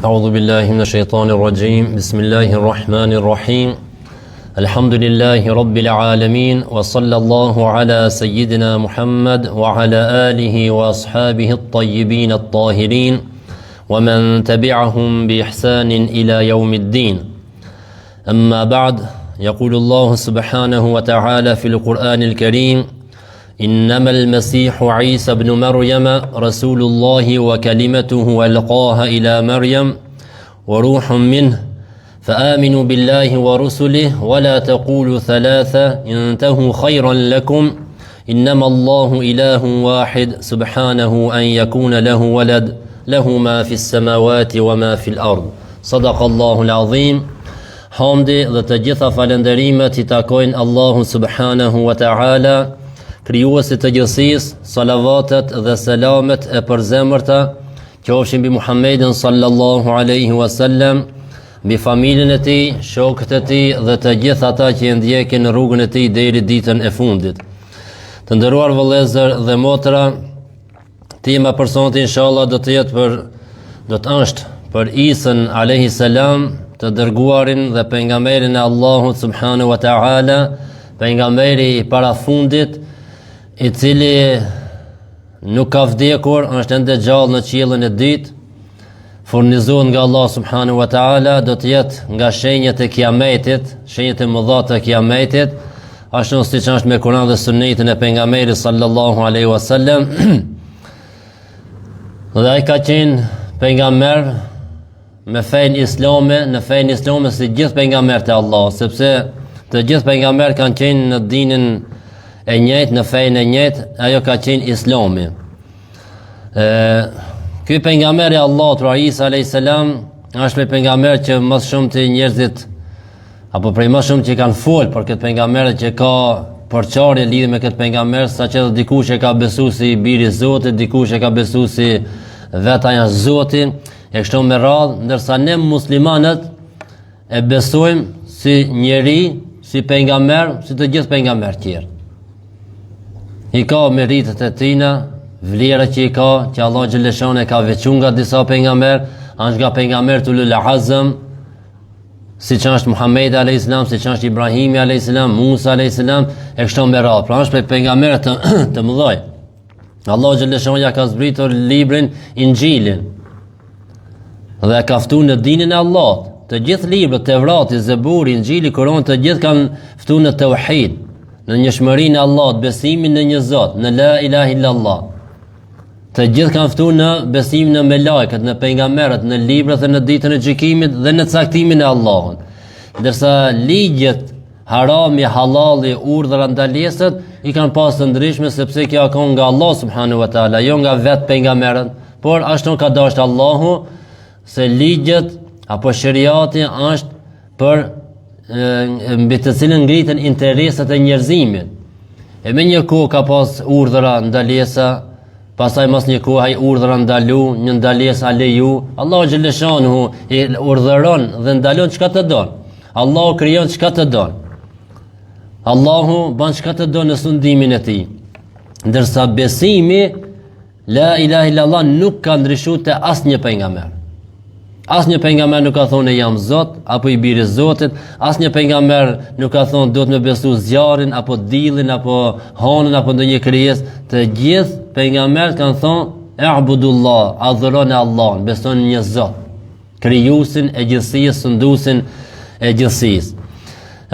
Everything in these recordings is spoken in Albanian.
أعوذ بالله من الشيطان الرجيم بسم الله الرحمن الرحيم الحمد لله رب العالمين وصلى الله على سيدنا محمد وعلى آله وأصحابه الطيبين الطاهرين ومن تبعهم بإحسان إلى يوم الدين أما بعد يقول الله سبحانه وتعالى في القرآن الكريم إنما المسيح عيسى بن مريم رسول الله وكلمته ألقاها إلى مريم وروح منه فآمنوا بالله ورسله ولا تقولوا ثلاثة انتهوا خيرا لكم إنما الله إله واحد سبحانه أن يكون له ولد له ما في السماوات وما في الأرض صدق الله العظيم. Hamdi dhe të gjitha falënderimet i takojnë Allahu subhanahu wa ta'ala, krijuesit të gjithësisë. Salavatet dhe selamet e përzemërta qofshin mbi Muhammedin sallallahu alaihi wasallam, mbi familjen e tij, shokët e tij dhe të gjithë ata që e ndjekin rrugën e tij deri ditën e fundit. Të nderuar vëllezër dhe motra, tema për sonte inshallah do të është për Isën alayhi salam, të dërguarin dhe pejgamberin e Allahut subhanahu wa ta'ala, pejgamberi i parafundit, i cili nuk ka vdekur, është ende gjallë në qiellin e dytë, furnizohet nga Allah subhanahu wa ta'ala, do të jetë nga shenjat e kiametit, shenjat e mëdha të kiametit, ashtu siç është me Kur'an dhe Sunetin e pejgamberit sallallahu alaihi wasallam. Dhe ai ka qenë pejgamber me fejnë islame, në fejnë islame si gjithë pejgamberët e Allah, sepse të gjithë pejgamberët kanë qenë në dinin e njëjtë, në fejnë e njëjtë, ajo ka qenë islami. Ky pejgamber i Allahut, pra Isa alayhis salam, është me pejgamber që më shumë të njerëzit apo prej më shumë që kanë folë për këtë pejgamber që ka përçarje lidhje me këtë pejgamber, saqë dikush e ka besuar si biri i Zotit, dikush e ka besuar si vetë ai Zoti, e kështu me radhë, ndërsa ne muslimanët e besojmë si njeri, si pejgamber, si të gjithë pejgamberët tjerë. I ka meritet e tina, vlera që i ka, që Allah xhaleshon e ka veçuar nga disa pejgamber, është nga pejgamberët ulul azm, siç është Muhamedi alayhis salam, siç është Ibrahimi alayhis salam, Musa alayhis salam, e kështu me radhë. Pra është për pejgamberët të mëdhej. Allah xhaleshon ja ka zbritur librin Injilin, dhe ka ftuar në dinin e Allahut. Të gjithë librat, Tevrati, Zeburi, Injili, Kurani, të gjithë kanë ftuar në tauhid, në njëshmërinë e Allahut, besimin në një Zot, në la ilaha illallah. Të gjithë kanë ftuar në besimin në melekët, në pejgamberët, në librat dhe në ditën e gjykimit dhe në caktimin e Allahut. Ndërsa ligjet harami, halali, urdhra, ndalesat i kanë pasur të ndryshme, sepse kjo ka nga Allah subhanahu wa taala, jo nga vetë pejgamberët, por ashtu ka dashur Allahu, se ligjet apo shariati është për mbi të cilën ngritën interesat e njerëzimit. E me një kohë ka pas urdhra, ndalesa, pastaj mas një kohë ai urdhra ndalu, një ndalesë leju. Allahu xhaleshanuhu i urdhëron dhe ndalon çka të don. Allahu krijon çka të don. Allahu bën çka të don në sundimin e tij. Ndërsa besimi la ilaha illallah nuk ka ndryshuar te asnjë pejgamber. Asnjë pejgamber nuk ka thonë jam Zot apo i biri Zotit, asnjë pejgamber nuk ka thonë duhet me besu zjarrin apo dillin apo hanën apo ndonjë krijesë. Të gjithë pejgamberët kanë thonë i'budullah, adhuroni Allahun, besoni një Zot, krijuesin e gjithësisë, sunduesin e gjithësisë.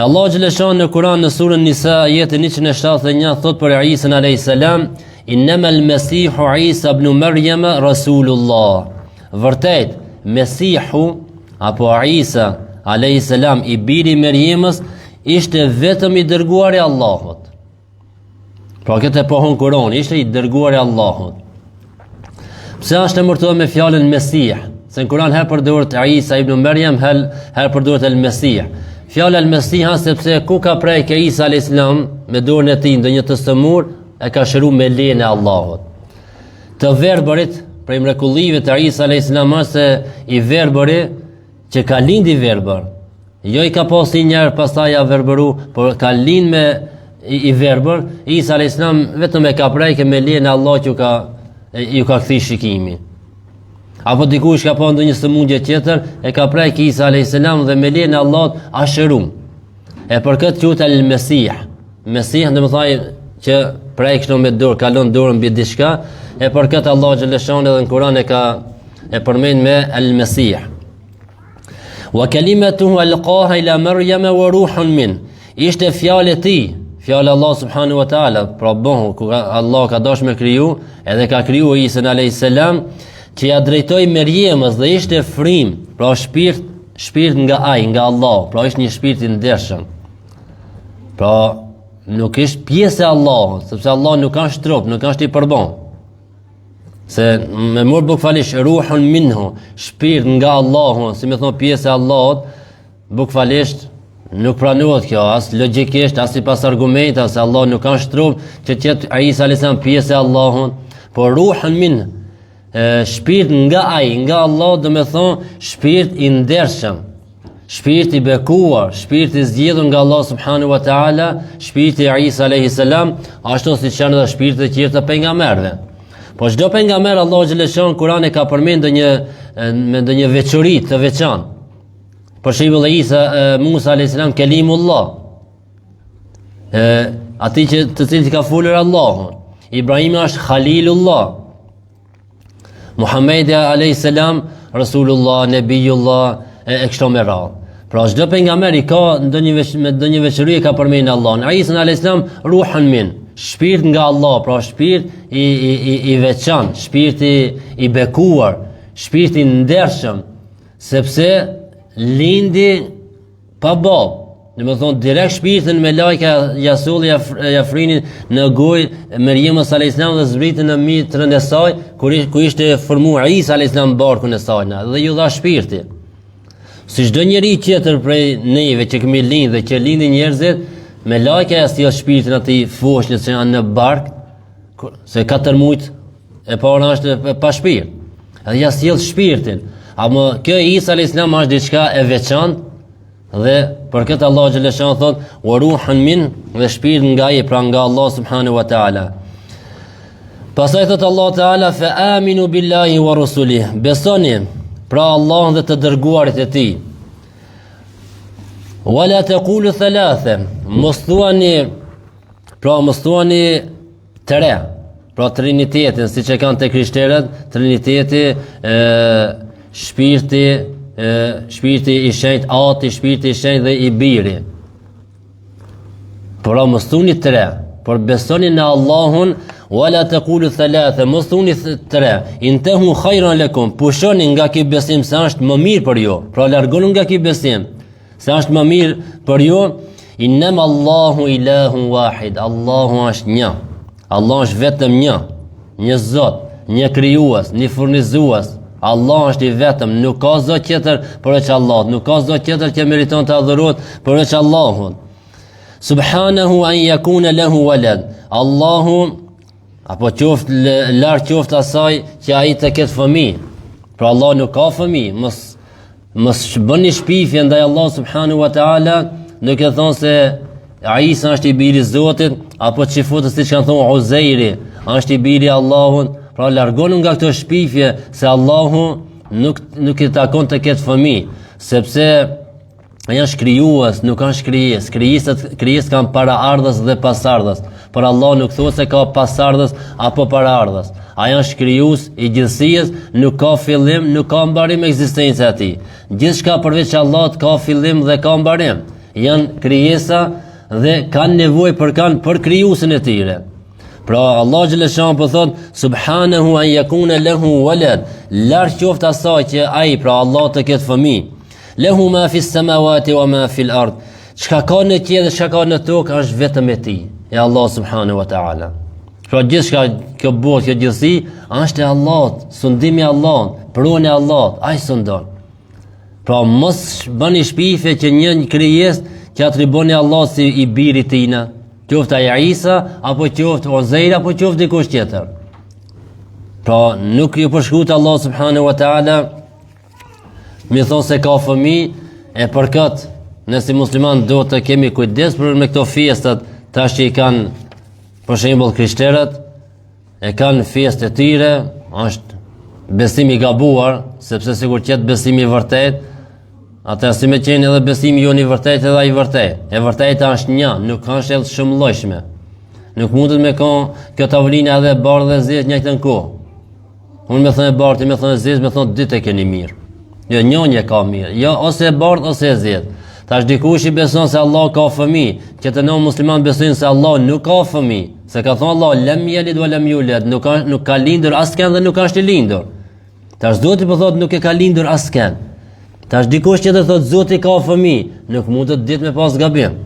Allahu xhaleshon në Kur'an në surën Nisa ajetin 171 thot për Isa alayhis salam, innamal masihu Isa ibn Maryam rasulullah. Vërtet Mesihu apo Isa alayhis salam i biri Merjemës ishte vetëm i dërguari i Allahut. Pra këtë pohon Kurani, ishte i dërguari i Allahut. Pse është emërtuar me fjalën Mesih? Se në Kur'an herë përdoret Isa ibn Maryam, herë përdoret el-Mesih. Fjala el-Mesih sepse ku ka prej ke Isa alayhis salam me dorën e tij ndonjë të stëmur e ka shëruar me lejen e Allahut. Të verbërit prej mrekullive të Isa alayhis salam se i verbëri që ka lindi verbër. Jo i ka pas një herë pastaj ja verbëru, por ka lind me i verbër. Isa alayhis salam vetëm e ka prejke me lejen e Allahut që ju ka kthy shikimin. Apo dikush ka pa ndonjë sëmundje tjetër, e ka prek Isa alayhis salam dhe me lejen e Allahut ashërum. E për këtë quhet al-Mesih. Mesih do të thotë që prej kështu me dorë, kalon dorën mbi diçka, e për këtë Allah xhaleshon edhe në Kur'an e përmend me al-Mesih. Wa kalimatuhu alqaha ila Maryam wa ruhun min. Ishte fjalë e tij, fjalë Allah subhanahu wa taala, pra bon, kur Allah ka dashur me kriju, edhe ka kriju Isa alayhis salam, që ja drejtoi Maryamës dhe ishte frim, pra shpirt nga ai, nga Allah, pra ishte një shpirt i ndershëm. Pra nuk është pjesë e Allahut, sepse Allah nuk ka trup, nuk është i përbon. Se me mor bukfalisht ruhun minhu, shpirt nga Allahu, si më thon pjesë e Allahut, bukfalisht nuk pranohet kjo, as logjikisht, as sipas argumentave, se Allah nuk ka trup, që qet Isa alayhis salam pjesë e Allahut, por ruhun minhu, shpirt nga ai, nga Allah, do me thon shpirt i ndershëm. Shpirt i bekuar, shpirt i zgjedhur nga Allah subhanahu wa taala, shpirti i Isa alayhis salam, ashtu siç janë edhe shpirtet e tjerë të pejgamberëve. Po çdo pejgamber Allah xhaleshon Kur'an e ka përmendur me ndonjë veçori të veçantë. Për shembull Musa alayhis salam kelimullah. Ati që të cilët ka folur Allahun. Ibrahim është Khalilullah. Muhamedi alayhis salam Rasulullah, Nebiyullah e kështu me radhë. Pra çdo pejgamber i ka ndonjë veçori ka përmendur Allahun. Isa alayhis salam ruhun min, shpirt nga Allah, pra shpirt i veçantë, shpirt i bekuar, shpirt i ndershëm, sepse lindi pa bab. Do të thonë direkt shpirtin me lajka jasulli ja frinin në gojë Maryamës alayhis salam dhe zbritën në mitrën e saj ku ishte formuar Isa alayhis salam barkun e saj dhe ju dha shpirti. Si çdo njeri tjetër prej neve që kemi lind dhe që lindin njerëzit, me lajka ja sjell shpirtin atij foshnjës që janë në bark, se 4 muaj e para është pa shpirt. Edhe ja sjell shpirtin. Ama kjo Isa alayhis salam është diçka e veçantë dhe për këtë Allah xhaleshon thot wa ruhun min, dhe shpirt nga ai, pra nga Allah subhanahu wa taala. Pastaj thot Allah taala fa aminu billahi wa rusulih, besoni pra Allah dhe të dërguarit e tij. Wala taqulu thalatha, mos thuani 3, pra trinitetin, siç e kanë te krishterët, triniteti, shpirti i shenjtë, Ati, shpirti i shenjtë dhe i Biri. Por mos thuni 3, por besoni në Allahun. Wala taqulu thalatha, mos thuni 3, intahu khayran lakum, pushoni nga ky besim se është më mirë për ju. Pra largoni nga ky besim se është më mirë për ju. Innama Allahu ilahun wahid, Allahu është një. Allah është vetëm një Zot, një krijues, një furnizues. Allah është i vetëm, nuk ka Zot tjetër përveç Allahut, nuk ka Zot tjetër që meriton të adhurohet përveç Allahut. Subhanahu an yakuna lahu walad, Allahu apo larg qoftë asaj që ai të ketë fëmijë. Pra Allah nuk ka fëmijë, mos bëni shpifje ndaj Allah subhanahu wa taala, duke thënë se Isa është i biri i Zotit, apo çifutës siç kanë thënë Uzeiri është i biri i Allahut. Pra largonu nga këtë shpifje se Allahu nuk i takon të ketë fëmijë, sepse ai është krijues, nuk është krijes. Krijesat kanë paraardhës dhe pasardhës. Por Allah nuk thotë se ka pasardhës apo paraardhës. Ai është krijues i gjithësisë, nuk ka fillim, nuk ka mbarim ekzistenca e tij. Gjithçka përveç Allahut ka fillim dhe ka mbarim. Janë krijesa dhe kanë nevojë për krijuesin e tyre. Pra Allah xhaleshan po thot subhanahu an yakuna lahu walad, larg qoftë asaj që ai, pra Allah, të ketë fëmijë. Lahu ma fi samawati wa ma fi al-ard, çka ka në qiell dhe çka ka në tokë është vetëm e tij, e Allah subhanahu wa taala. Pra gjithçka kjo botë, kjo gjithësi është e Allahut, sundimi i Allahut, pruni i Allahut, ai sundon. Pra mos bëni shpifje që një krijesë që atriboni Allahut si i biri i tij, qoftë ai Isa apo qoftë Uzeir apo qoftë dikush tjetër. Pra nuk ju përshkruajt Allah subhanahu wa taala mi thonë se ka fëmijë, e për këtë ne si musliman do të kemi kujdes për me këto festat tash që i kanë, për shembull krishterët e kanë festë e tyre, është besimi i gabuar, sepse sikur qetë besimi i vërtet, atëherë si me qenë edhe besimi jo i vërtet edhe i vërtet. E vërteta është një, nuk është edhe shumëllojshme. Nuk mundet me konë kjo tavolina edhe bardhë dhe zezë njëjtën kohë. Unë me thënë e bardhë, me thënë e zezë, me thënë ditë e keni mirë. Jo, njënje ka mirë. Jo, ose e bardhë, ose e zezë. Tash dikush i beson se Allah ka fëmijë, që të nëmë musliman besojnë se Allah nuk ka fëmijë. Se ka thonë Allah, lem yelid wa lem yulad, nuk ka lindur asken dhe nuk është i lindur. Tash Zoti po thotë nuk e ka lindur asken. Tash dikush që të thotë Zoti ka fëmijë, nuk mund të ditë me pas gabim.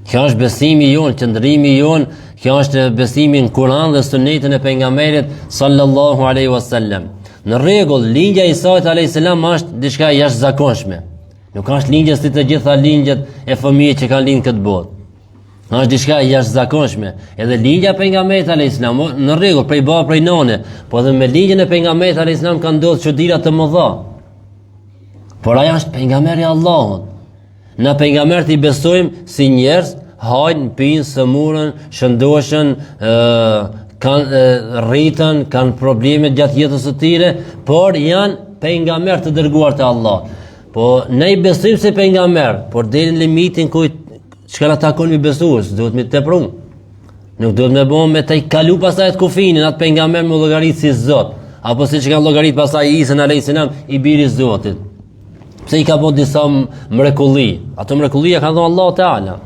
Kjo është besimi jonë, qëndrimi jonë, kjo është besimi në Kur'an dhe sunetin e pejgamberit sallallahu alaihi wasallam. Në rregull, lindja e Isait alayhis salam është diçka jashtëzakonshme. Nuk është lindje si të gjitha lindjet e fëmijëve që kanë lindë këtë botë. Është diçka jashtëzakonshme. Edhe lindja e pejgamberit alayhis salam në rregull, prej baba prej nane, po edhe me lindjen e pejgamberit alayhis salam kanë ndodhur çuditëra të mëdha. Por ai është pejgamberi i Allahut. Na pejgamberët i besojmë si njerëz, hajnë, pinë, sëmurën, shëndoshën, kanë rritën, kanë probleme gjatë jetës së tyre, por janë pejgamberë të dërguar të Allah. Po ne i besojmë se pejgamber, por deri në limitin ku çka na takon mi besues, duhet mi teprum. Nuk duhet me bëmë me të kalu pasaj të kufinin, atë pejgamber me llogarit si Zot, apo si që kanë llogarit pasaj Isa alayhis salam i biri Zotit. Pse i ka bërë disa mrekulli? Ato mrekullia ka dhënë Allahu Teala.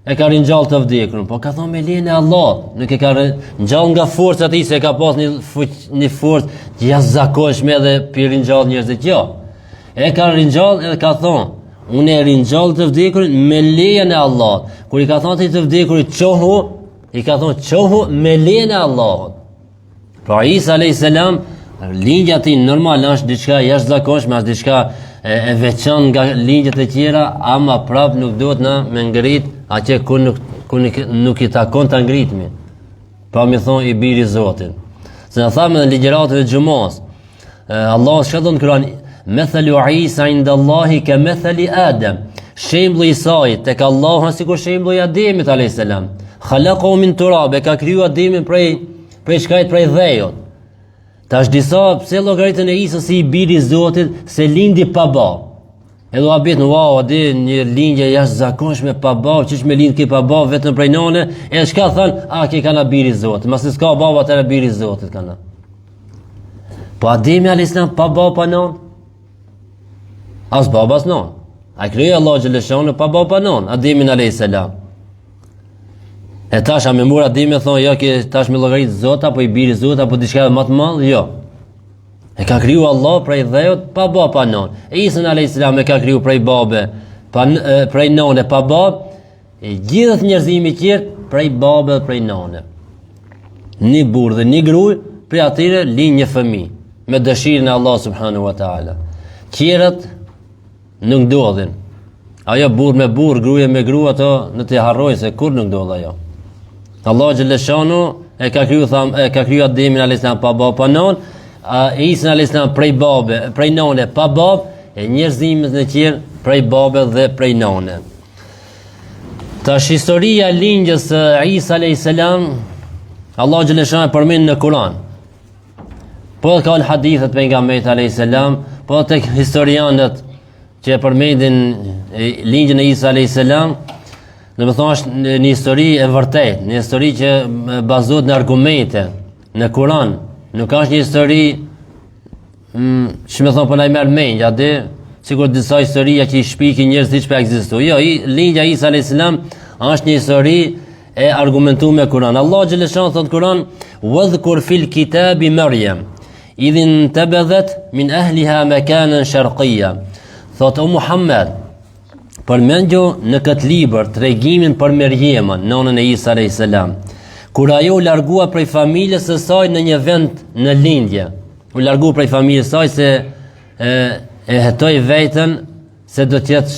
E ka ringjall të vdekur, po ka thonë me lejen e Allahut, nuk e ka ringjall nga forca e tij se ka pas një forcë që jashtëzakonshme dhe pi ringjall njerëzit jo. E ka ringjall edhe ka thonë, unë e ringjall të vdekurin me lejen e Allahut. Kur i ka thonë të vdekurit çohu, i ka thonë çohu me lejen e Allahut. Pra Isa alayhis salam, lindja e tij normal është diçka jashtëzakonshme, është diçka e veçan nga lindjet e tjera, ama prap nuk duhet na me ngrit atje ku nuk i takon ta ngritmi. Pra mi thon i biri Zotit. Se na thamë në ligjëratën e xumos, Allah shkëton Kur'an, "Mathalu Isa inda Allahi ka mathali Adam." Shembulli i Isait tek Allah është sikur shembulli i Ademit alayhis salam. Khalaqahu min turab, ka kriju Ademin prej shkajt prej dhejut. Tash disa pse llogaritën e Isës si i biri Zotit se lindi pa babë. Edhe a bet wow, a di një lindje jashtëzakonshme pa babë, çish me lind ke pa babë vetëm prej nane, e çka thon, a ke kana biri Zotit, mos s'ka babë atë biri Zotit kana. Po Ademi alayhis salam pa babë pa nan. As babas non. A krijoi Allah xhaleshon pa babë pa nan, Ademin alayhis salam. E tash a me mura Ademi thon, jo ke tash me llogarit Zot apo i biri Zot apo diçka më të madh, jo. E ka kriju Allah prej dhejot pa babë pa non. Isa alayhis salam e ka kriju prej babe, prej nane pa babë, e gjithë njerëzimi i tjerë prej babe prej nane. Një burrë dhe një gruaj, prej atyre lind një fëmijë me dëshirën e Allah subhanahu wa taala. Tjerët nuk ndodhin. Ajo burrë me burrë, gruaja me gruë, ato në të harrojnë se kur nuk ndodh ajo. Allah xhaleshanu e ka kriju Ademin alayhis salam pa babë pa non. Isa alayhis salam prej babe, prej nane pa babë, e njerëzimet në tjerë prej babe dhe prej nane. Tash historia e lindjes së Isa alayhis salam, Allah xhaleshanu e përmend në Kur'an. Po ka në hadithet pejgamberit alayhis salam, po tek historianët që e përmendin lindjen e Isa alayhis salam, domethënë është një histori e vërtetë, një histori që bazohet në argumente, në Kur'an. Nuk është një histori që me thonë për na i merë mendja, dhe sikur disa historia që i shpikin njerëz që pa ekzistu. Jo, lindja e Isa alayhis salam është një histori e argumentuar me Kur'an. Allah xhaleshon thot Kur'an, "Wadhkur fil kitabi Maryam, idhin tabadhat min ahliha makanan sharqiyya." Thot o Muhammed, përmendjo në këtë libër tregimin për Merjemën, nënën e Isa alayhis salam. Kur ajo u largua prej familjes së saj në një vend në lindje, u largua prej familjes së saj se e hetoi veten se do të jetë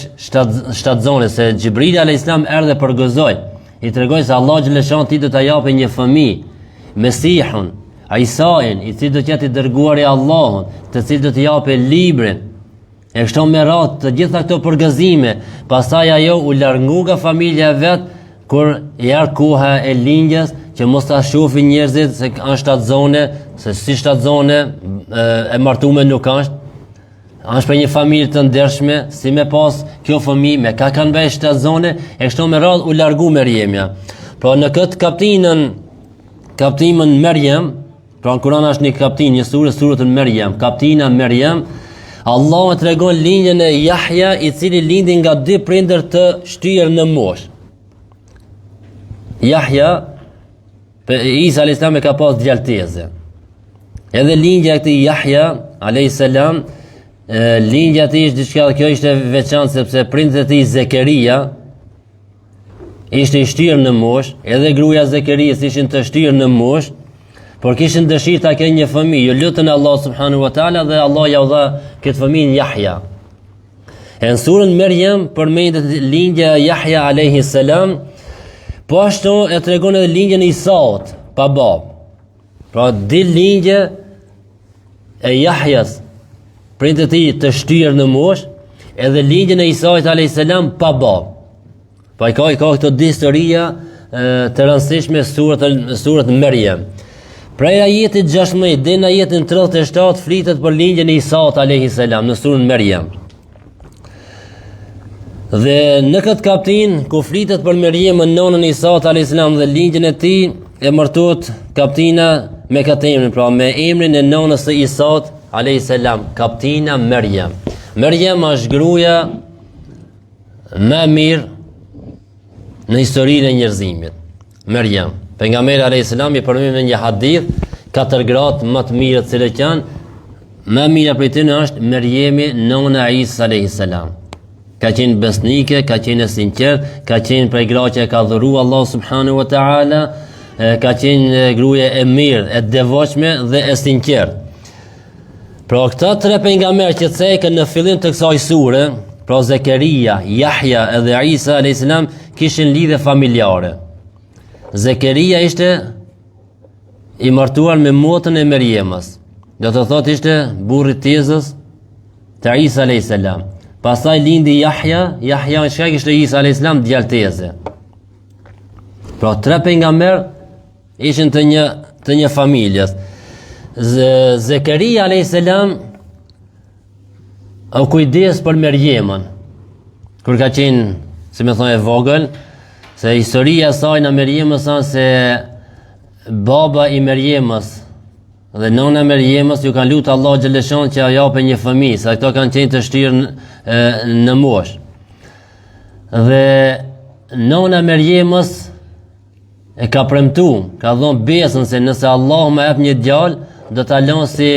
shtatzone, se Xhibrili alayhis salam erdhe për gëzoj, i tregoi se Allah xhaleshon ti do ta japë një fëmijë, Mesihun, Isain, i cili do të jetë i dërguari i Allahut, të cilë do të japë librin. E kështu me radhë të gjitha këto përgëzime, pastaj ajo u largu nga familja e vet kur jarë koha e lindjes, që mos ta shohin njerëzit se kanë shtatzone, se si shtatzone e martume nuk është për një familje të ndershme, si me pas kjo fëmijë, me ka kanë bëj shtatzone, e kështu me radhë u largu Meriemja. Pra në këtë kaptinën Merjem, pra në Kur'an është një kaptin, një surën Merjem, kaptina Merjem, Allah e tregon lindjen e Jahja, i cili lindi nga 2 prindër të shtyrë në moshë. Jahja, Isa a.s. e ka pas djalteze. Edhe lindja e këtij Jahja a.s. Lindja e tij ishte diçka, kjo ishte veçantë sepse prindët e tij Zekeria ishte i shtyrë në moshë, edhe gruaja Zekerias ishin të shtyrë në moshë, por kishin dëshirë ta kenë një fëmijë. Ju lutën Allah subhanahu wa taala dhe Allah ja u dha këtë fëmijë Jahja. E në surën Merjem përmendet lindja e Jahja alayhi salam, po ashtu e tregon edhe lindjen e Isaut pa babë. Pra di lindje e Jahjas, prindët e tij të shtyrë në moshë, edhe lindjen e Isait alayhis salam pa babë. Pa i ka këto dy historia të rëndësishme surët Merjem. Prej ajetit 16 dhe në ajetin 37 flitet për lindjen e Isaut alayhis salam në surën Merjem. Dhe në këtë kaptin ku flitet për Merjemën, nonën e Isaut alayhis salam dhe lindjen e tij, e martohet kaptina me këtë emrin, pra me emrin e nonës së Isaut alayhis salam, kaptina Merjem. Merjem është gruaja më mirë në historinë e njerëzimit. Merjem, pejgamberi alayhis salam i përmend në një hadith 4 gratë më të mirë të cilët janë, më mira prej tyre është Merjemi, nona e Isa alayhis salam. Ka qenë besnike, ka qenë e sinqert, ka qenë prej grave që ka dhuruar Allah subhanahu wa taala, ka qenë gruaja e mirë, e devotshme dhe e sinqert. Pra këta 3 pejgamberë që cekën në fillim të kësaj sure, pra Zekeria, Jahja edhe Isa alayhis salam, kishin lidhje familjare. Zekeria ishte i martuar me motën e Merjemës. Do të thotë ishte burri i tezës të Isa alayhis salam. Pastaj lindi Jahja, Jahja shka kishte Isa alayhis salam djalteze. Pra 3 pejgamber ishin të një familjes. Zekeria alayhis salam u kujdes për Merjemën, kur ka qenë, si me thonë, e vogël, se historia e saj në Merjemës është se baba i Merjemës dhe nona e Merjemës ju kanë lutur Allah xhaleshon që ja japë një fëmijë, sa këto kanë qenë të shtyrë në moshë. Dhe nona e Merjemës e ka premtuar, ka dhënë besën se nëse Allah më jep një djalë, do ta lënë si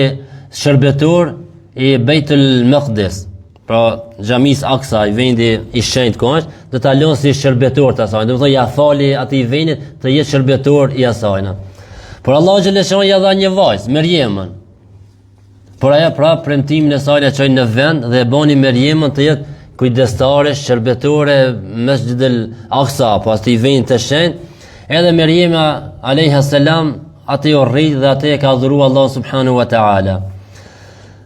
shërbetor i Beitul Maqdis, pra xhamis Aksa, i vendi i shenjtë ku është, do ta lënë si shërbetor të asaj. Do të thonë ja fali atij vendit të jetë shërbetor i asaj. Por Allah xhaleshon ja dha një vajzë, Merjemën. Por ajo pra premtimin e saj e çoi në vend dhe e bani Merjemën të jetë kujdestare, shërbetore Mesjidul Aksa, pas atij vendi të shenjtë. Edhe Merjema alayhis salam atë u rrit dhe atë e ka dhuruar Allah subhanahu wa taala.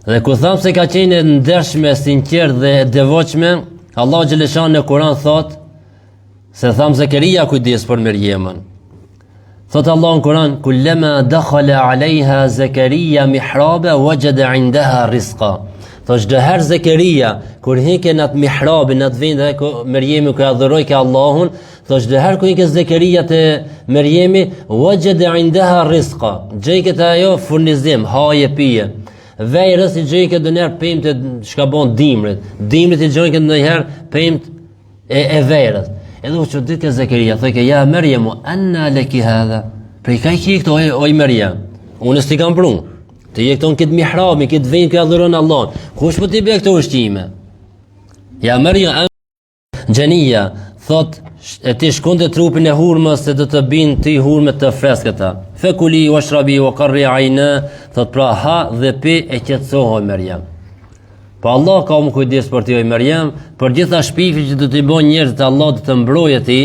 Dhe ku tham se ka qenë ndershme, sinqert dhe devotshme, Allah xhaleshon në Kur'an thot se tham Zekeria kujdes për Merjemën. Thot Allah në Kur'an: "Kullama dakhala 'alayha Zekeria mihraba wajada 'indaha rizqa." Thot çdo herë Zekeria kur hikën atë mihrabin, atë vend ku Merjemi ka adhuroi ka Allahun, thot çdo herë kur hikën Zekeria te Merjemi, wajada 'indaha rizqa. Gjejket ajo furnizim, haje pije. Vejrës i gjejke ndonjëherë pemt e çka bën dimrit. Dimrit i gjejke ndonjëherë pemt e vejrës. Edhe u çuditë Zekeria, thotë: "Ja Merjemu, anna laki hadha?" Prej ka i këto o Merjem. Unë s'ti kam prun. Ti je këto në këtë mihrabin, këtë vend që adhuron Allahun. Kush po ti bëj këto ushqime? Ja Merjem Xhenia, thot e ti shkonte trupin e hurmës se do të bin ti hurme të freskëta. Fekuli washrabi wa qarri ayna, thot pra ha dhe pi e qetësoho Merjem. Po Allah ka më kujdes për ti o Merjem, për gjitha shpifit që do t'i bën njerëzit, Allah do të mbrojë ti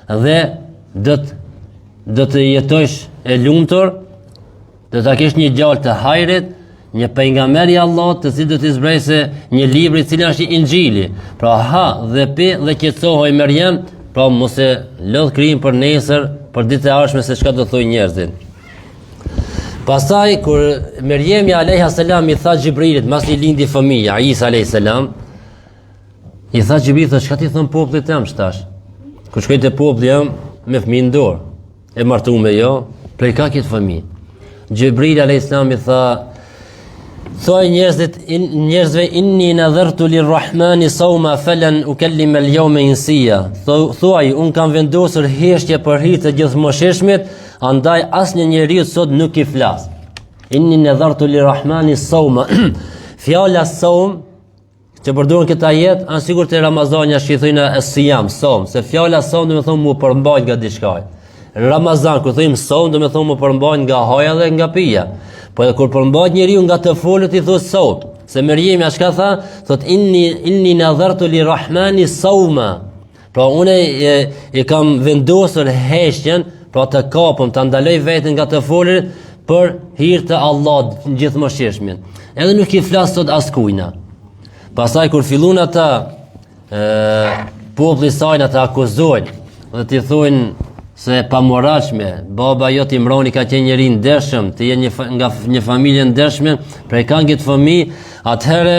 dhe do të jetojsh e lumtur, do ta kesh një djalë të hajrit, një pejgamber i Allahut, të cilët do t'i zbresë një libër i cili është Injili. Pra ha dhe pi dhe qetësoho Merjem, pra mos e lodh krijimin për nesër, për ditën e ardhshme se çka do thojnë njerëzit. Pastaj kur Meriemi alayha salam i tha Xhibrilit, mbas i lindi fëmia Isa alayhi salam, i tha Xhibrilit, çka ti thon popullit tëm tash? Kur shkoi te populli jam me fëmijën në dorë, e martuar me jo, prej ka këtë fëmijë. Xhibril alayhi salam i tha, thoj njerëzve inni nadhartu lirrahmani sawma falan ukallima al-yawma insiya. Thuaj, un kam vendosur heshtje për hir të gjithëmoshëshmit, andaj asnjë njeriu sot nuk i flas. Inni nadhartu lirrahmani sawma. Fjala sawm që përdoren këtë ajet, an sigurt te Ramazani që i thonë as-siyam, sawm, se fjala sawm do të thonë mu përmbajt nga diçka. Ramazan kur thojmë sawm do të thonë mu përmbajt nga haja dhe nga pija. Po edhe kur përmbajt njeriu nga të folët i thos sawm. Se Meriemi çka tha? Thot inni nadhartu lirrahmani sawma. Pra unë e kam vendosur heshtjen, pra të kapëm, të ndaloj veten nga të folët për hir të Allahut gjithëmoshëshmit. Edhe nuk i flas sot askujna. Pastaj kur fillun ata populli i saj ata akuzojnë dhe t'i thonë se pa moralshme, baba jo ti mroni ka qenë njëri ndershëm, ti je nga një familje ndershme, prej ka këtë fëmijë, atëherë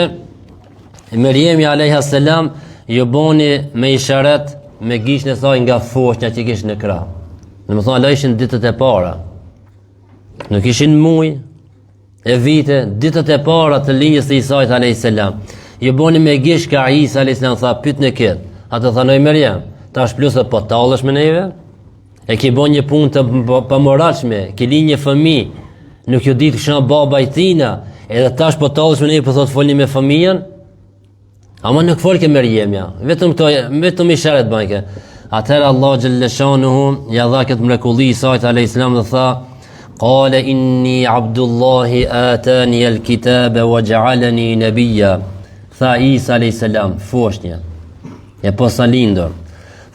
Meriemi alayha salam ju boni me isharet me gishtin e saj nga foshnja që kishte në krah. Domethënë ajo ishin ditët e para. Nuk ishin muaj e vite, ditët e para të linjës së Isait alayhis salam. Ju boni me gish ka Isa alayhis salam tha pyet në kët. Atë thanoi Meriam, tash plus po tallesh me neve? E ki bon një punë të pamoralshme, ki li një fëmijë, nuk ju ditë kësha baba i tina, edhe tash po tallesh me neve po thot folni me fëmijën? Ama nuk folke Meriemja, vetëm isharet banke. Atëherë Allah xhelle shanuhu ja dha këtë mrekulli Isait alayhis salam dhe tha: "Qala inni Abdullahi atani al-kitaba wa ja'alani nabiyya." Tha Isa alayhis salam, foshnja. E posa lindur.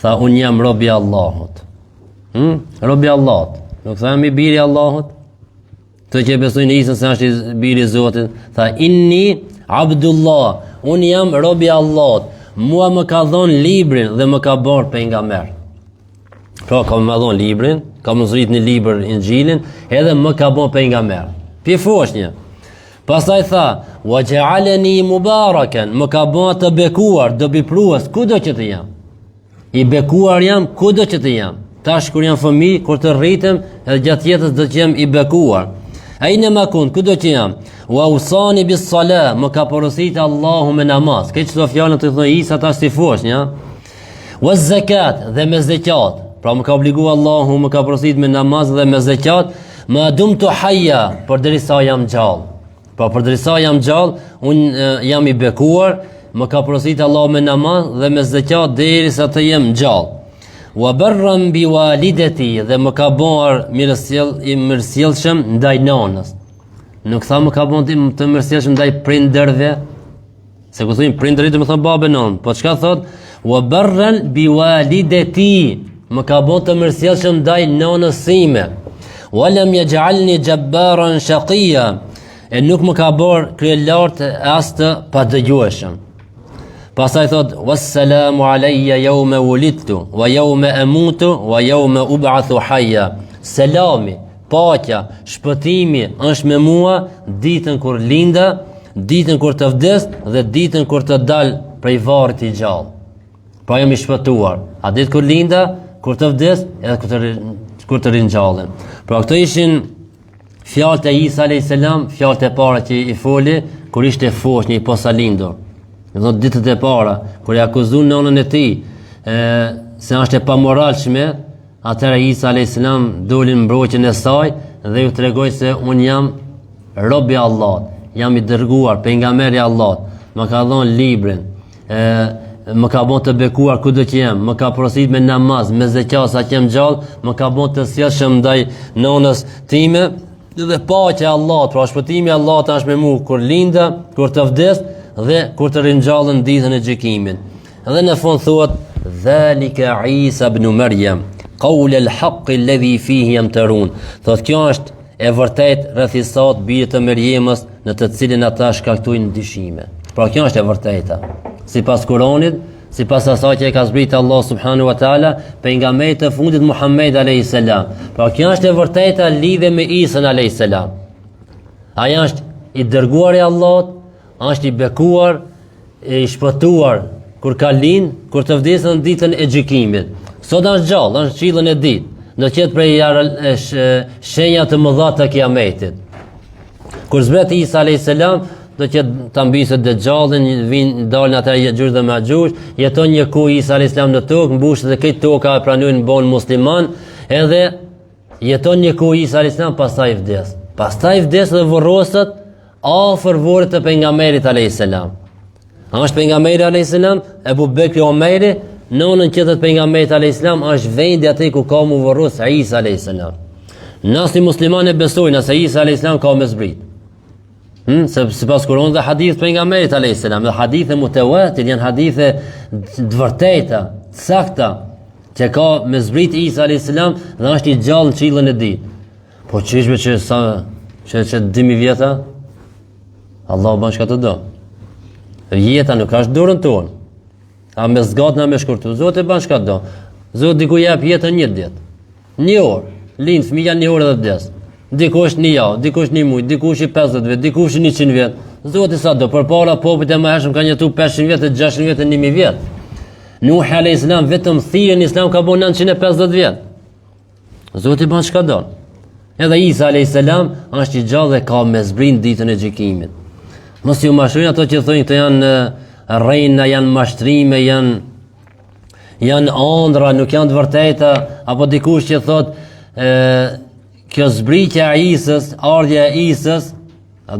Tha unë jam robi i Allahut. Robi i Allahut. Nuk thami biri i Allahut. Të që besojnë Isën se është biri i Zotit. Tha inni Abdullah. Unë jam robi i Allahut. Mua më ka dhënë librin dhe më ka bërë pejgamber. Pra ka më dhënë librin, ka më zrit një libër Injilin, edhe më ka bërë pejgamber. Pi foshnje. Pastaj tha, wa ja'alani mubarakan, më ka bërë të bekuar, do biprues kudo që të jam. I bekuar jam kudo që të jam. Tash kur jam fëmijë, kur të rritem, edhe gjatë jetës do të jem i bekuar. Aina ma kun, kudo që jam. Wa usani bis salah, më ka porositur Allahu me namaz. Këtë çdo fjalë të thonë Isa tash si foshnja. Wa zakat dhe me zakat. Pra më ka obliguar Allahu, më ka porositur me namaz dhe me zakat, ma dumtu hayya, përderisa jam gjallë. Pra përderisa jam gjallë, unë jam i bekuar, më ka porositur Allahu me namaz dhe me zakat derisa të jem gjallë. Wa barran bi walidati, dhe më ka bërë mirësjellshëm ndaj nanës. Nuk tha më ka bërë të mirësjellshëm ndaj prindërve, se ku thojnë prindërit do të thonë babë non, po çka thot? Wa barran bi walidati, më ka bërë të mirësjellshëm ndaj nanës sime. Wa lam yaj'alni jabbaran shaqiyya, e nuk më ka bërë krijelart as të padëgjueshëm. Pastaj thot wassalamu alayya yawma wulidtu wa yawma amutu wa yawma ub'athu hayya. Selami, paqja, shpëtimi është me mua ditën kur linda, ditën kur të vdes dhe ditën kur të dal prej varrit i gjallë. Pra jam i shpëtuar. A ditë kur linda, kur të vdes edhe kur të ringjallem. Pra këto ishin fjalët e Isa alayhis salam, fjalët e para që i foli kur ishte foshnjë i posa lindur. Në ditët e para, kur e akuzun nënën e tij, se është e pamoralshme, atëherë Isa alayhis salam doli në mbrojtjen e saj dhe ju tregoi se un jam robi i Allahut, jam i dërguar, pejgamberi i Allahut, më ka dhënë librin, më ka bën të bekuar kudo që jam, më ka porositur me namaz, me zakat sa që jam gjallë, më ka bën të sjellshëm ndaj nënës time dhe paqja e Allahut, pra shpëtimi i Allahut është me mua kur linda, kur të vdes dhe kur të ringjallën ditën e gjykimit. Dhe në fund thuhet dhalika Isa ibn Maryam qawl al-haqq alladhi fihi yamtarun. Thotë kjo është e vërtet rreth Isait birit të Meriemës në të cilin ata shkaktojnë dyshime. Pra kjo është e vërteta. Sipas Kuranit sipas asaj që e ka zbritur Allah subhanahu wa taala pejgamberit të fundit Muhammed alayhis salam. Pra kjo është e vërteta lidhe me Isa alayhis salam. Ai është i dërguar i Allahut, është i bekuar, i shpëtuar kur ka lind, kur të vdesën në ditën e gjykimit. Sot është gjallë, është qillën e ditë, do të jetë prej shenja të mëdha të kiametit. Kur zbret Isa alayhis salam, do të ta mbysë Dejjallin, dalin ata Ya'juj dhe Ma'juj, jeton një ku Isa alayhis salam në tokë, mbushet dhe këtë toka e pranojnë bon musliman, edhe jeton një ku Isa alayhis salam, pastaj vdes. Pastaj vdes dhe vorroset afër vorrit të pejgamberit alayhis salam. Është pejgamberi alayhis salam, Ebu Bekri Omeri, nonën që të pejgamberit alayhis salam është vendi aty ku ka mu vorros Isa alayhis salam. Nëse muslimanë besojnë se Isa alayhis salam ka me zbrit. Sipas Kur'anit dhe hadith pejgamberit alayhis salam, dhe hadithe mutawatir, janë hadithe të vërteta, të sakta, që ka me zbrit Isa alayhis salam dhe është i gjallë në qillën e ditë. Po çishme që sa që 2000 vjeta Allahu bën çka të do. Jeta nuk është dorën tonë. A me zgat na me shkurtu. Zoti bën çka do. Zoti diku jep jetën një ditë. Një orë. Lind fëmia një orë dhe vdes. Dikush një javë, dikush një muaj, dikush i 50 vjet, dikush 100 vjet. Zoti sa do. Përpara popujt e mëhershëm kanë jetuar 500 vjet, 600 vjet, 1000 vjet. Nuh alayhis salam vetëm thirrjen në Islam ka bën 950 vjet. Zoti bën çka do. Edhe Isa alayhis salam është i gjallë dhe ka me zbrin ditën e gjykimit. Mos ju mashojnë ato që thonë këto janë rrejna, janë mashtrime, janë ëndra, nuk janë të vërteta, apo dikush që thotë kjo zbritja e Isës, ardhja e Isës,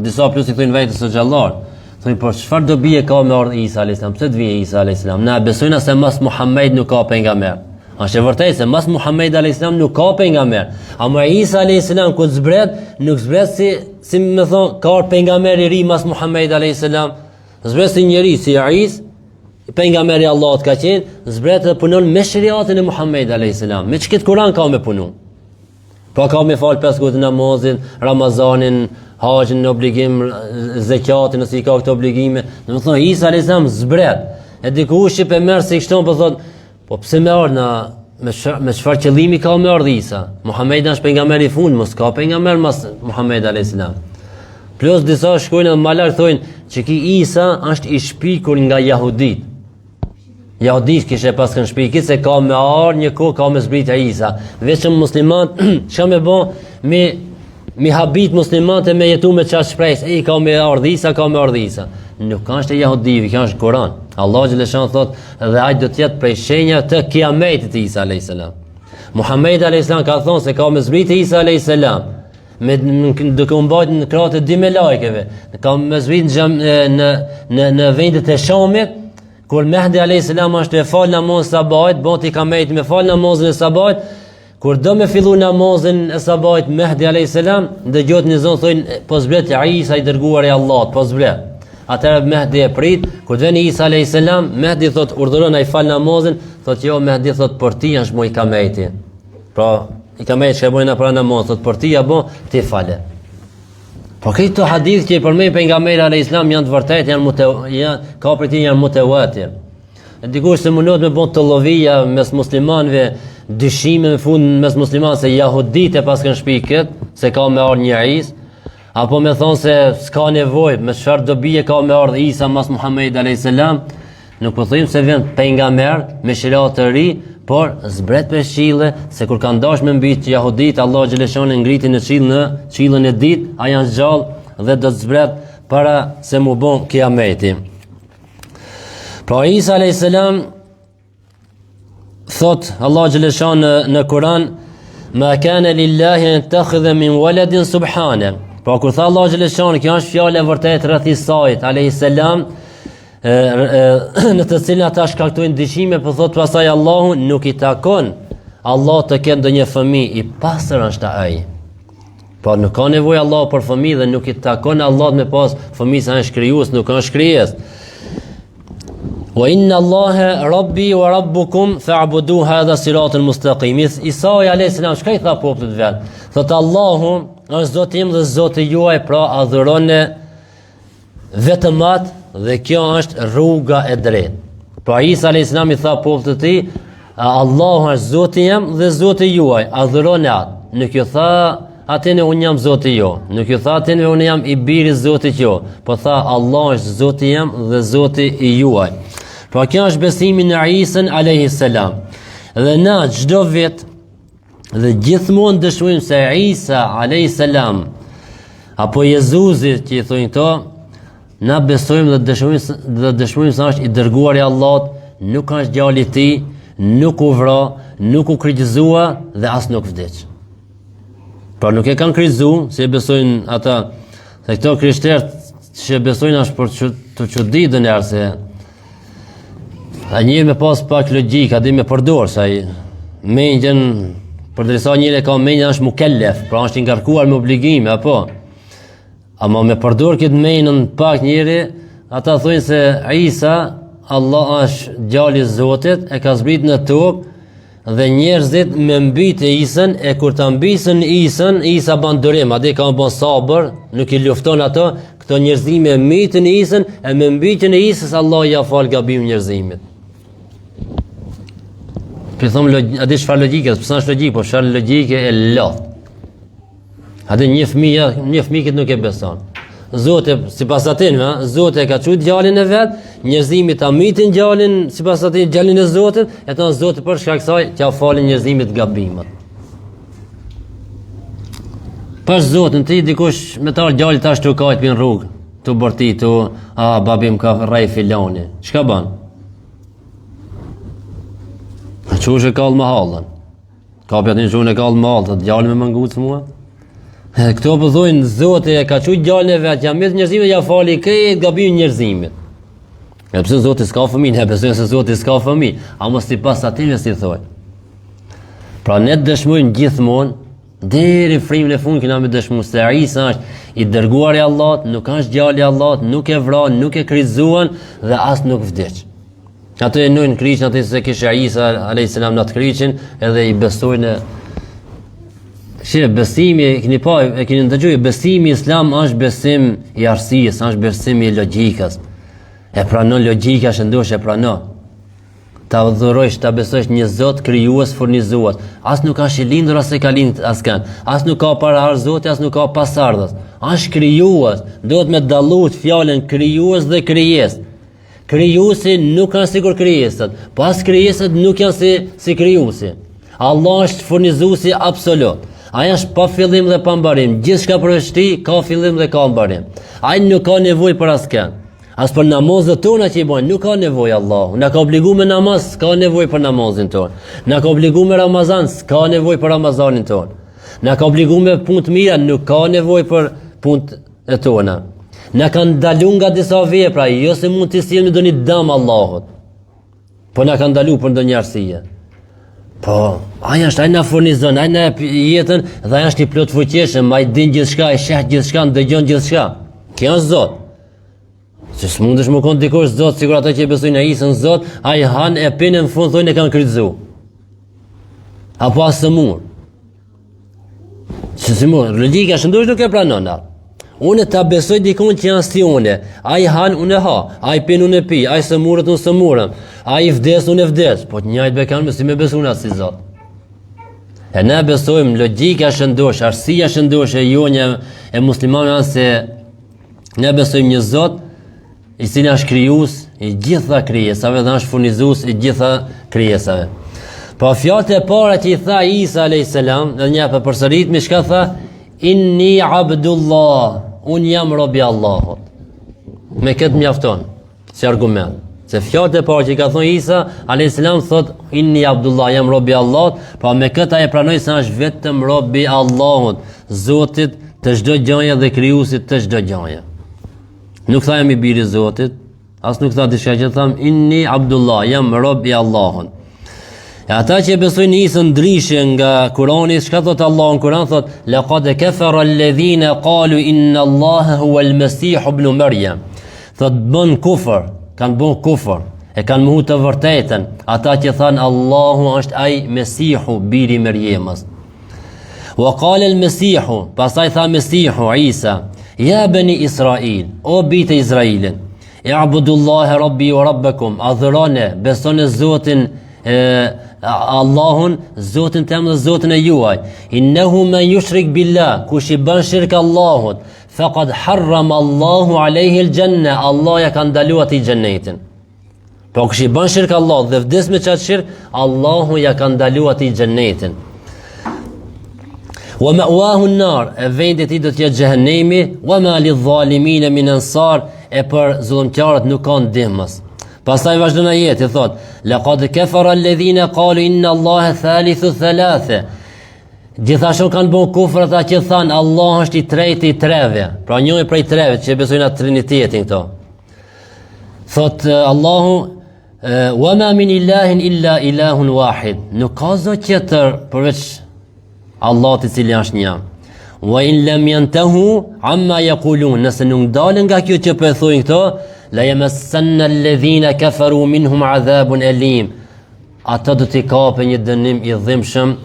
disa plus i thonë vetes së xhallar. Thonë por çfarë do bie ka me ardhë Isa alayhis salam? Pse të vijë Isa alayhis salam? Na besojnë se mas Muhammed nuk ka pejgamber. Është e vërtetë se mas Muhammed alayhis salam nuk ka pejgamber. Ama Isa alayhis salam kur zbret, nuk zbret si më thon ka pejgamber i ri mas Muhammed alayhis salam. Zbret si njeri si Isa, pejgamberi i Allahut ka qenë, zbret dhe punon me shariatin e Muhammed alayhis salam. Me çket Kur'an ka me punu. Pa ka me fal 5 kohë namazin, Ramazanin, haxhin në obligim, zakatin nëse i ka këto obligime. Domethënë Isa alayhis salam zbret. E dikush që pe merr se i shton po thot, po pse më ardh na me çfarë qëllimi ka me ardh Isa? Muhamedi është pejgamberi i fundit, mos ka pejgamber mas Muhammed alayhis salam. Plus disa shkojnë më lart thonë që ki Isa është i shpikur nga jahudit. Jahudit kishte pas kanë shpikit se ka me ardh një kohë ka me zbritja Isa. Vetëm musliman çka më bën me habit muslimanët me jetu me çfarë shpresë, ai ka me ardh Isa, ka me ardh Isa. Nuk ka është jahudivi, kjo është Kur'an. Allah xhaleshan thot dhe ai do të jetë prej shenja të kiametit Isa alayhis salam. Muhammed alayhis salam ka thonë se ka me zbritje Isa alayhis salam. Me duke u mbajtur në krahët e 2 melekëve. Ka me zbrit në vendet e Shamit. Kur Mehdi alayhis salam është e fal namazin e sabahit, boti ka mejt me fal namazin e sabahit. Kur do me fillu namazin e sabahit Mehdi alayhis salam, dëgjohet një zonë thonë po zbret Isa i dërguar i Allahut, po zbret. Atëherë Mehdi e prit, kur vjen Isa alayhis salam, Mehdi thot urdhëron ai fal namazin, thot jo Mehdi thot për ti është mo i kameti. Pra i kameti që bën para namaz, thot për ti ja bë ti fale. Po këto hadith që i përmend pejgamberi alayhis salam janë të vërtetë, ka për ti janë mutawatir. Dikush se mundohet me bën tollovia mes muslimanëve, dyshime në fund mes muslimanëve se jahuditë pas kanë shpikët, se ka me ardh një Isa, apo me thonë se s'ka nevojë, me çfarë do bie ka me ardh Isa mas Muhammed alayhis salam. Nuk po thojmë se vjen pejgamber me shariat të ri, por zbret për qiellë, se kur kanë dashur me mbyt jahudit, Allah xhaleshon e ngriti në qiellën e ditë, ai janë gjallë dhe do të zbret para se mu bon kiameti. Pra Isa alayhis salam thot Allah xhaleshon në Kur'an, ma kana lillahi an takhudha min waladin subhana. Pra kur tha Allah xhaleshon, kjo është fjalë e vërtetë rreth Isait alayhis salam, në të cilën ata shkaktojnë dyshime, po thot pastaj Allahu nuk i takon Allah të ketë ndonjë fëmijë, i pastër është ai. Po nuk ka nevojë Allah për fëmijë dhe nuk i takon Allah me pas fëmijë, sa është krijues, nuk është krijes. Wa inna Allaha rabbi wa rabbukum fa'budu hadha siratal mustaqim. Isa alayhis salam çka i tha popullit vet? Thot Allahu është Zoti im dhe Zoti juaj, pra adhuroni vetëm atë. Dhe kjo është rruga e drejtë. Pra Isa a.s. i tha popët të tij, Allahu është Zoti jam dhe Zoti juaj, adhuroni atë. Nuk ju tha atëne unë jam Zoti jo. Nuk ju tha atëne unë jam i biri Zotit jo. Po tha Allah është Zoti jam dhe Zoti i juaj. Pra kjo është besimi në Isën a.s. Dhe na çdo vit dhe gjithmonë dëshmojmë se Isa a.s. apo Jezusi që i thonë këto, na besojmë dhe dëshmojmë se është i dërguari i Allahut, nuk është djali i tij, nuk u vra, nuk u kryqëzua dhe as nuk vdiq. Pra nuk e kanë kryqëzuar, si e besojnë ata, se këto krishterë që besojnë është për të çuditën e arse. A njëri me pas pak logjik, a di me përdor, sa i mendjen, përderisa njëri ka mendjen është mukellef, pra është i ngarkuar me obligime, apo. Ama me përdor këtë mendjen pak njëri, ata thonë se Isa, Allah është djali i Zotit, e ka zbrit në tokë, dhe njerëzit me mbytë Isën, e kur ta mbysën Isën, Isa ban durim, atë ka bën sabër, nuk i lufton ato, këto njerëzime mbytën Isën, e me mbytjen e Isës Allah ja fal gabimin njerëzimit. Për thëmë, a di çfarë logjike, pësa është logjik, po çfarë logjike e lot. Atë një fëmijë këtë nuk e beson. Zoti, sipas atij, Zoti e ka thut djalin e vet, njerëzimit ta mbytin djalin, sipas atij djalin e Zotit, e thon Zoti për shkak kësaj t'ia falin njerëzimit gabimet. Pas Zotin ti dikush me tar djali tash tu kajt pin rrugë, tu borti tu, babim ka rrej filani. Çka bën? Çuçi e kall mahallën. Ka pjatin çuçi e kall mahallën, djali me manguc mua. Këto përdojnë Zoti e ka qujt djalin e vet, jam mes njerëzimit ja fali këtë gabimin njerëzimit. E pse Zoti s'ka fëmijë, ne besojmë se Zoti s'ka fëmijë, ama sipas atij si thoj. Pra ne dëshmojmë gjithmonë, deri në frymën e fundit kemi dëshmuar se Isa është i dërguari i Allahut, nuk është djali i Allahut, nuk e vran, nuk e krizuan dhe as nuk vdiq. Ato e nojnë kryqin, ato se kishte Isa a.s. në atë kryqin, edhe i besojnë. Besimi, e keni ndëgjuar, besimi islam është besim i arsisë, është besim i logjikës. E pranon logjika, shëndosh e pranon. Ta adhurojsh, ta besosh një Zot krijues, furnizues. As nuk është i lindur as e ka lindur askën. As nuk ka para Zoti, as nuk ka pasardhës. Është krijues, duhet me dalluar fjalën krijues dhe krijesë. Krijuesi nuk ka sikur krijesat, pas krijesat nuk janë si krijuesi. Allah është furnizuesi absolut. Ai është pa fillim dhe pa mbarim. Gjithçka për veshti ka fillim dhe ka mbarim. Ai nuk ka nevojë për askën. As për namazet tona që i bojnë, nuk ka nevojë Allahu. Na ka obliguar me namaz, s'ka nevojë për namazin ton. Na ka obliguar me Ramazan, s'ka nevojë për Ramazanin ton. Na ka obliguar me punë të mira, nuk ka nevojë për punët e tona. Na kanë ndaluar nga disa vepra, jo se mund të sjellim doni dëm Allahut. Po na kanë ndaluar për ndonjë arsye. Po, ai është, ai na furnizon, ai na jetën dhe ai është i plot fuqishëm, ai din gjithçka, ai sheh gjithçka, dëgjon gjithçka. Kjo është Zot. Se s'mundesh më kon dikush Zot, sigur ata që besojnë në Isën Zot, ai han e pinë në fund thonë e kanë kryqëzuar. Apo as sëmur. Sëmur, logjika shëndosh nuk e pranon atë. Unë ta besoj dikun që janë si une. Ai han, unë ha. Ai pin, unë pi. Ai sëmurët, unë sëmurëm. Ai vdes, unë vdes. Po të njëjtë bekan, si me besun atë si Zot. E ne besojmë logjika shëndosh, arsia shëndosh e jonja e muslimanëve se ne besojmë një Zot i cili është krijues i gjitha krijesave dhe është furnizues i gjitha krijesave. Po fjalët e para që i tha Isa a.s. dhe një për përsëritmi çka tha? Inni abdullah, unë jam robi Allahut. Me këtë mjafton, si argument. Se fjalët e parë që i ka thonë Isa a.s. thot, inni abdullah, jam robi Allahut, pra me këtë ai pranoi se është vetëm robi Allahut, Zotit të çdo gjëje dhe krijuesit të çdo gjëje. Nuk tha jam i biri Zotit, as nuk tha diçka që tham, inni abdullah, jam robi Allahut. E ata që besojnë Isën ndryshe nga Kurani, çka thot Allahu në Kur'an, thot laqad kafara alladhina qalu inna Allaha huwa al-Masih ibn Maryam. Thot bën kufër, kanë bën kufër, e kanë mohu të vërtetën, ata që thanë Allahu është ai Mesihu, biri i Maryamës. Wa qala al-Mesihu, pastaj tha Mesihu Isa, ja bani Israil, o bitë e Izraelit, I'budullaha rabbi wa rabbakum, adhuroni, besoni Zotin Allahun, Zotin tëm dhe Zotin e juaj. Innehu men yushrik billah, kush I bën shirk Allahut, faqad harrama Allahu alayhi al-janna, Allah ja ka ndaluar atij xhenetin. Po kush I bën shirk Allahut dhe vdes me çat shirk, Allahu ja ka ndaluar atij xhenetin. Wa ma'wahu an-nar, vendi I tij do të jetë xhehenemi, wa ma lidh-dhalimin min ansar, e për zullumqtarët nuk ka ndihmës. Pastaj vazhdon ajeti thot: "Laqad kafara alladhina qalu inna Allaha thalithu thalatha." Gjithashtu kanë bën kufër ata që thanë Allah është I treti I treve. Pra njëri prej treve që besojnë atë trinitetin këto. Thot Allahu: "Wa ma min ilahin illa ilahun wahid." Nuk ka zot tjetër përveç Allahut I cili është një. Wa in lam yantahu amma yaqulun, nëse nuk dalën nga kjo që po e thojnë këto, la yamassanna alladhina kafaru minhum adhabun alim. Ata do t'i kapë një dënim I dhimbshëm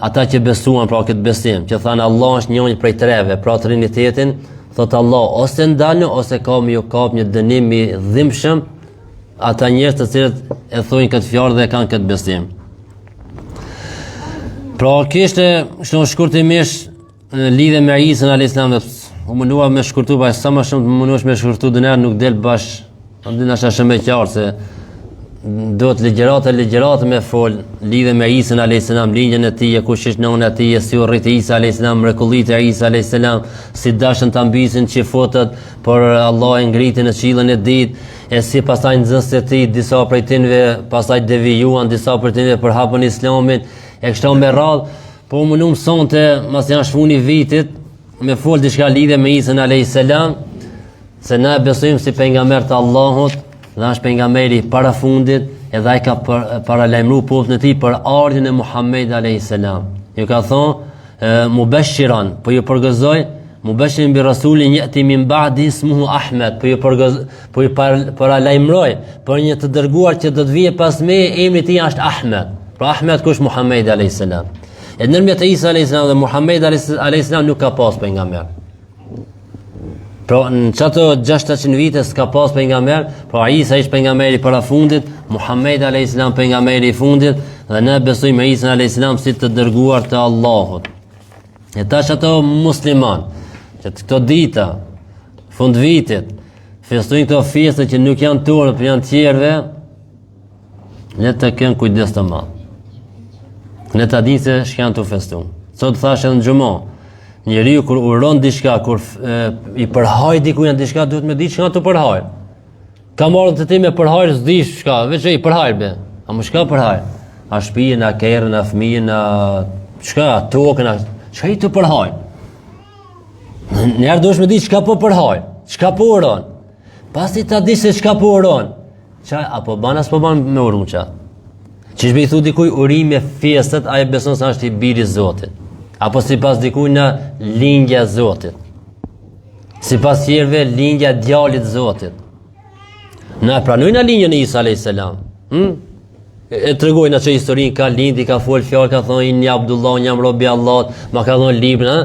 ata që besuan pra këtë besim, që thanë Allah është njëri prej treve, pra trinitetin, thot Allah ose ndalën ose ka më ju kap një dënim I dhimbshëm ata njerëz të cilët e thojnë këtë fjalë dhe kanë këtë besim. Pra kishte kështu shkurtimisht lidhe me Isën alayhis salam, u mundua me shkurtu pa sa më shumë të munduesh me shkurtu dëner nuk del bash, ndonjë është shumë e qartë se duhet ligjëratë me fol lidhe me Isën alayhis salam, linjën e tij, kush është nëna e tij, si u rrit Isa alayhis salam, mrekullitë e Isa alayhis salam, si dashën ta mbisin çifotët, por Allah e ngriti në qiellin e ditë, e si pastaj nxënësit e tij disa prej tyre pastaj devijuan, disa prej tyre për hapën Islamin, e kështu me radhë. Po më nuk mësonte, mas janë shfuni vitit, me fol diçka lidhe me Isën alayhis salam, se na besojmë si pejgamber të Allahut, dhe është pejgamberi para fundit, edhe ai ka paralajmëruar popullin e tij për ardhin e Muhamedit alayhis salam. Ju ka thonë mubashiran, po ju përgëzoj, mubashirin bi rasulin yati min ba'di ismuhu Ahmed, po ju paralajmëroj për një të dërguar që do të vijë pas meje, emri I tij është Ahmed. Pra Ahmed kush Muhamedi alayhis salam. E ndërmjet e Isa alayhis salam dhe Muhamedi alayhis salam nuk ka pas pejgamber. Pra në çato 600 vite s'ka pas pejgamber, pra Isa ishte pejgamberi para fundit, Muhamedi alayhis salam pejgamberi I fundit, dhe ne besojmë me Isa alayhis salam si të dërguar të Allahut. E tash ato musliman, që këto dita, fund vitit, festojnë këto festa që nuk janë tore, por janë tjerëve, le të kenë kujdes të madh. Ne ta dinë se shkan të festuar. Sot thashë në xhumo, njeriu kur uron diçka, kur I përhaj diku janë diçka, duhet me ditë çka të përhaj. Ka marrën të ti me përhaj s'di çka, veç I përhaj be. A më çka përhaj? A shtëpinë, a kerrën, a fëmijën, a çka, tokën, çka I të përhaj? Njerë duhesh me ditë çka po përhaj, çka po uron. Pasi ta di se çka po uron, çaj apo ban as po ban me urun ça. Që shbe I thu dikuj urime festet, a e beson se është I biri Zotit. Apo si pas dikuj në lindja Zotit. Si pas tjerve, lindja djalit Zotit. Në pranojnë a lindja në Isa alayhis salam. E të regojnë që historin ka lindi, ka fol fjallë, ka thonë inni Abdullah, një jam robi Allah, ma ka thonë libra,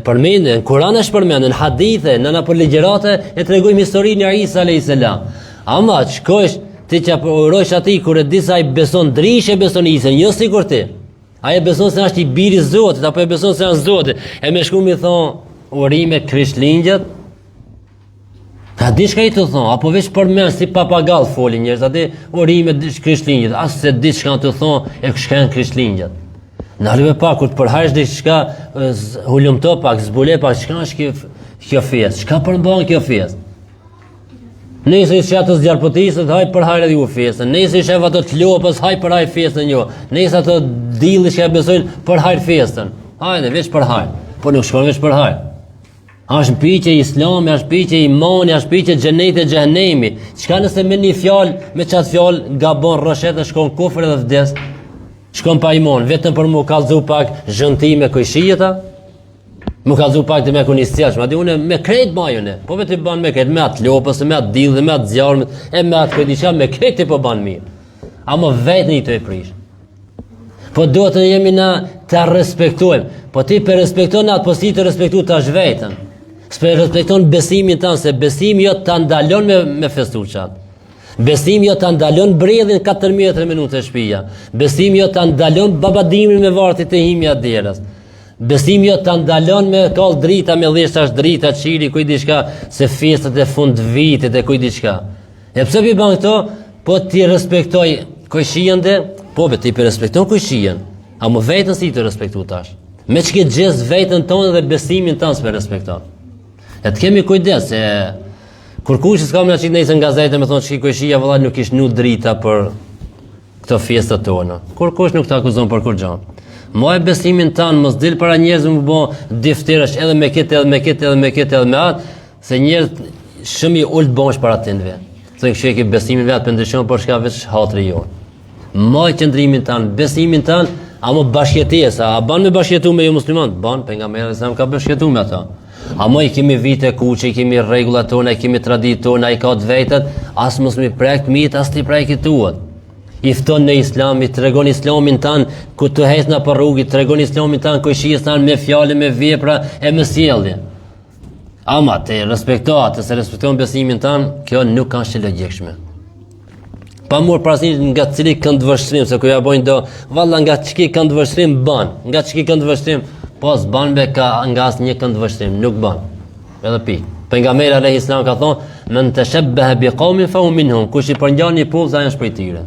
përmendë, në Kur'an është përmendë, në hadithe, në për ligjërate, e të regojnë historin e Isa alayhis salam. Ama qëkojsh, ti që urojsh ati, kur e disa I beson drishë, e beson Isën, jo si kur ti. A e beson se është I biri Zotit, apo e beson se është Zotit. E me shku mi thonë urime Krishtlindjet, ka di shka I të thonë, apo veç përmen si papagall folin njerëz, ati urime Krishtlindjet, asë se di shka të thonë e shka në Krishtlindjet. Në halve pak, kur të përhajsh di shka, hullumto pak, zbule pak, shka është kjo fjesë, shka përmban kjo fjesë. Nëse ishe ato zjarpotisët, haj për hajrë edhe ju fjesën. Nëse ishe ato të lopës, haj për hajrë fjesën jo. Nëse ato dilli që e besojnë për hajrë fjesën. Hajde, veç për hajrë. Po nuk shkon veç për hajrë. Është piqe Islami, është piqe imani, është piqe xheneti e xhehenemi. Çka nëse me një fjalë, me çat fjalë gabon rroshet e shkon kufër edhe vdes. Shkon pa iman, vetëm për mu kallzu pak zhëntime kujshijeta. Më ka dhu pak të me kunis tjesh, ma di une me krejt bajune, po vetë I ban me krejt, me atë lopës, me atë dillë, me atë zjarëmët, e me atë këjdisha, me krejt I po ban mirë. A më vetë një të I prish. Po do të jemi na të respektojmë, po ti për respektojnë atë, po si të respektu të ashtë vetën. S'pe respekton besimin tënd, se besimi jo ta ndalon me festuçat. Besimi jo ta ndalon bredhin 14 minuta në shtëpia. Besimi jo ta ndalon babadimin me vartit e himja derës. Besimi jo ta ndalon me kall drita me dheshtash drita çili kuj diçka se festat e fund vitit e kuj diçka. E pse vi bën këto? Po ti respektoj kujshijende, po be ti respekton kujshijen. A më vetën si të respektu tash? Me që ke gjez vetën tonë dhe besimin tonë s'pe respekton. E të kemi kujdes se kur kush s'ka më qitë nejse në gazete me thonë që ki kujshia vëlla nuk ish nu drita për këto fiestat tona. Kur kush nuk të akuzon për kur gjanë. Moj besimin tanë mos dil para njerëzve më bo difterash edhe me këtë edhe me këtë edhe me këtë edhe me atë, se njerëz shumë i ullë bonsh para tindve. Thënë kështë e ki besimin vetë për ndryshon për shka veç hatri jonë. Moj qëndrimin tanë, besimin tanë, a më bashkjetesa, a ban me bashkjetu me ju musliman? Ban, për nga mërë dhe ka bashkjetu me ata. A më i kemi vite kuqe, i kemi regullat tona, i kemi tradit tona, i ka të vetet, as mos mi prekt mit, as ti prekt tuat. I fton në islam, i tregon islamin tanë, ku të hesna për rrugit, tregon islamin tanë, ku i shies tanë me fjale, me vepra, e me sjellje. Ama te respekto atë, se respekton besimin tanë, kjo nuk ka që logjikshme. Pa mor parasysh nga cili këndvështrim, se ku ja bojnë do, valla nga çki këndvështrim ban, nga çki këndvështrim, po s'ban be ka nga asnjë këndvështrim, nuk ban. Edhe pi. Pejgamberi alayhis salam ka thonë, "Men tashabbaha biqaumin fa hum minhum", kush i përngjan një popull, ai është prej tyre.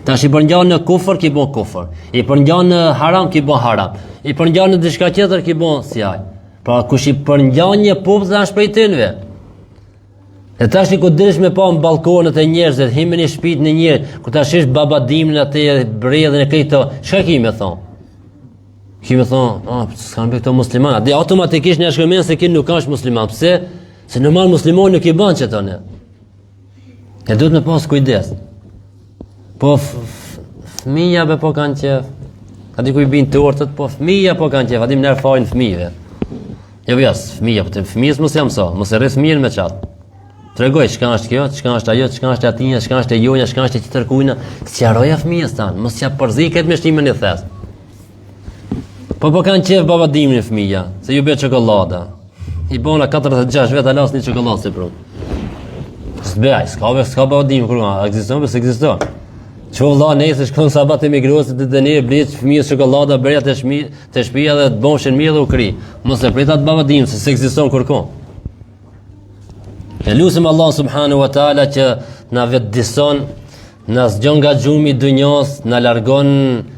Tash i përngjan në kufër, ki bon kufër. I përngjan në haram, ki bon haram. I përngjan në diçka tjetër, ki bon si ai. Pra kush i përngjan një popull, ai është prej tyre. E tash ku dish me pa në balkonet e njerëzit, himen i shtëpit në njerë, ku tash ish babadimin atë bredhen e këto, çka ki me thon? Ki me thon, s'kan be këto muslimana. Dhe automatikisht ne shkëmen se kin nuk është musliman. Pse? Se normal muslimani nuk i bën çeto ne. E duhet me pas kujdes. Po fëmija be po kanë qef. A di ku i bin tortët, po fëmija po kanë qef, a di më nërë fajnë fëmijëve. Jo jas, fëmija, po të fëmijës mos jam sa, mos e rrë fëmijën me qatë. Tregoj çka është kjo, çka është ajo, çka është atinja, çka është e joja, çka është e tërkujna, sqaroja fëmijës tanë, mos ja përziket me shtimin e thes. Po kanë qef babadimin e fëmija, se ju bëhet çokolada. I bona 46 vjet alas një çokoladë si prum. S'bëj, s'ka babadim kur ekziston, pse ekziston. Ço vëlla nesër shkon sabat e migrosit të dëni blet fëmijës çokolada bëja të shtëpia dhe të bëshën mirë dhe u kri. Mos e pritat babadim se s'ekziston kurrë. E lusim Allah subhanahu wa taala që na vetëdison, na zgjon nga xhumi i dunjos, na largon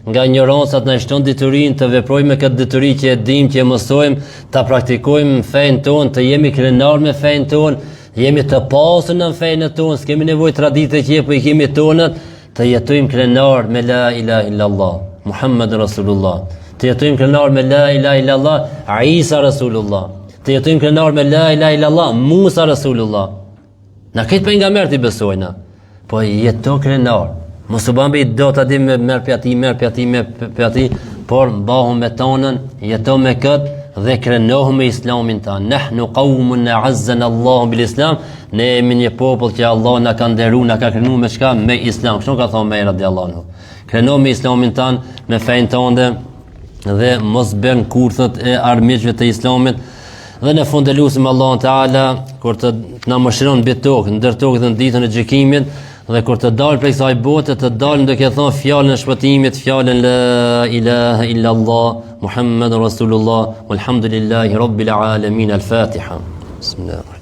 nga ignorancat, na shton detyrinë të veprojmë me këtë detyri që e dimë, që e mësojmë, ta praktikojmë fen tonë, të jemi krenar me fen tonë, jemi të pasur në fen tonë, s'kemi nevojë traditë që po i kemi tonët, të jetojmë krenar me la ilaha illallah, Muhammadur Rasulullah. Të jetojmë krenar me la ilaha illallah, Isa Rasulullah. Të jetojmë krenar me la ilaha illallah, Musa Rasulullah. Na këtë pejgamber i besojna. Po jeto krenar. Mos u bambi do ta dim me merr pjati, por mbahum me tonën, jeto me kët dhe krenohum me islamin tan. Nahnu qaumun azzana Allah bil Islam. Ne jemi një popull që Allah na ka nderuar, na ka krenuar me çka? Me Islam. Kështu ka thonë me radiallahu anhu. Krenohum me islamin tan, me fen tonë dhe mos bën kurthët e armiqve të islamit. Dhe në fund e lusim Allahun Teala kur të na mëshiron mbi tokë, ndër tokë dhe në ditën e gjykimit, dhe kur të dalë prej kësaj bote, të dalë duke thënë fjalën e shpëtimit, fjalën la ilaha illa Allah, Muhammadur Rasulullah, walhamdulillahi rabbil alamin, al-Fatiha. Bismillah.